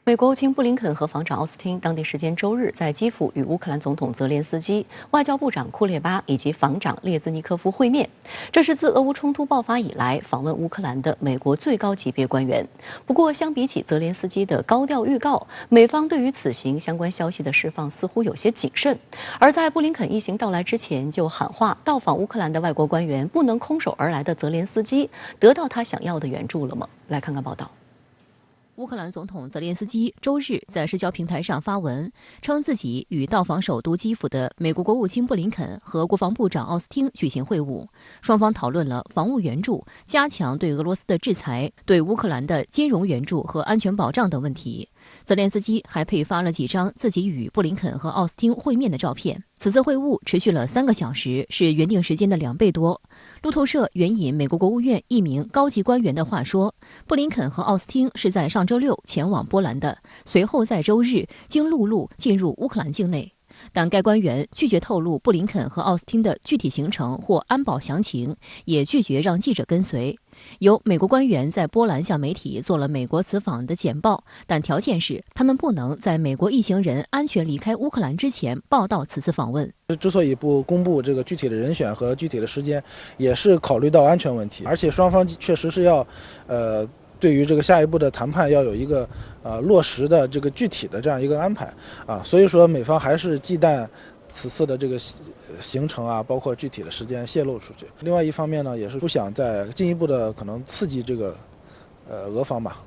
美国国务卿布林肯和防长奥斯汀当地时间周日在基辅与乌克兰总统泽连斯基、外交部长库列巴以及防长列兹尼科夫会面。这是自俄乌冲突爆发以来访问乌克兰的美国最高级别官员。不过，相比起泽连斯基的高调预告，美方对于此行相关消息的释放似乎有些谨慎。而在布林肯一行到来之前，就喊话到访乌克兰的外国官员不能空手而来的泽连斯基得到他想要的援助了吗？来看看报道。乌克兰总统泽连斯基周日在社交平台上发文，称自己与到访首都基辅的美国国务卿布林肯和国防部长奥斯汀举行会晤，双方讨论了防务援助、加强对俄罗斯的制裁、对乌克兰的金融援助和安全保障等问题。泽连斯基还配发了几张自己与布林肯和奥斯汀会面的照片。此次会晤持续了3个小时，是原定时间的2倍多。路透社援引美国国务院一名高级官员的话说，布林肯和奥斯汀是在上周6前往波兰的，随后在周日经陆路进入乌克兰境内。但该官员拒绝透露布林肯和奥斯汀的具体行程或安保详情，也拒绝让记者跟随。由美国官员在波兰向媒体做了美国此访的简报，但条件是他们不能在美国一行人安全离开乌克兰之前报道此次访问。之所以不公布这个具体的人选和具体的时间，也是考虑到安全问题，而且双方确实是要，对于这个下一步的谈判要有一个落实的这个具体的这样一个安排啊，所以说美方还是忌惮此次的这个行程啊，包括具体的时间泄露出去。另外一方面呢，也是不想再进一步的可能刺激这个俄方吧，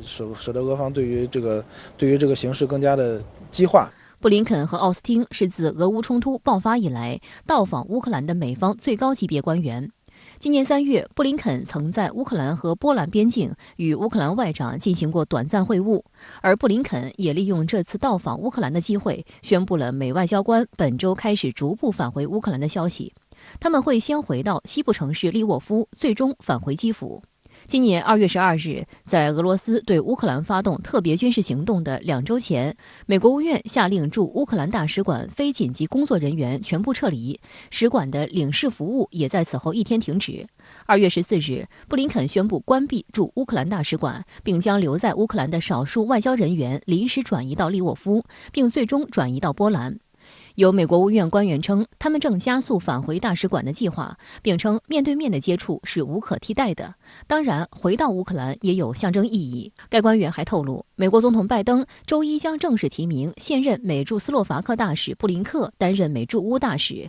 使得俄方对于这个形势更加的激化。布林肯和奥斯汀是自俄乌冲突爆发以来到访乌克兰的美方最高级别官员。今年3月，布林肯曾在乌克兰和波兰边境与乌克兰外长进行过短暂会晤，而布林肯也利用这次到访乌克兰的机会，宣布了美外交官本周开始逐步返回乌克兰的消息。他们会先回到西部城市利沃夫，最终返回基辅。今年2月12日，在俄罗斯对乌克兰发动特别军事行动的2周前，美国国务院下令驻乌克兰大使馆非紧急工作人员全部撤离，使馆的领事服务也在此后1天停止。2月14日，布林肯宣布关闭驻乌克兰大使馆，并将留在乌克兰的少数外交人员临时转移到利沃夫，并最终转移到波兰。有美国国务院官员称，他们正加速返回大使馆的计划，并称面对面的接触是无可替代的。当然，回到乌克兰也有象征意义。该官员还透露，美国总统拜登周一将正式提名现任美驻斯洛伐克大使布林克担任美驻乌大使。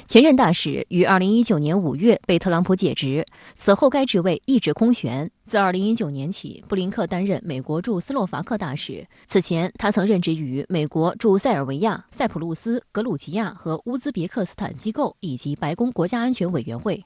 前任大使于2019年5月被特朗普解职，此后该职位一直空悬。自2019年起，布林克担任美国驻斯洛伐克大使。此前，他曾任职于美国驻塞尔维亚、塞浦路斯、格鲁吉亚和乌兹别克斯坦机构以及白宫国家安全委员会。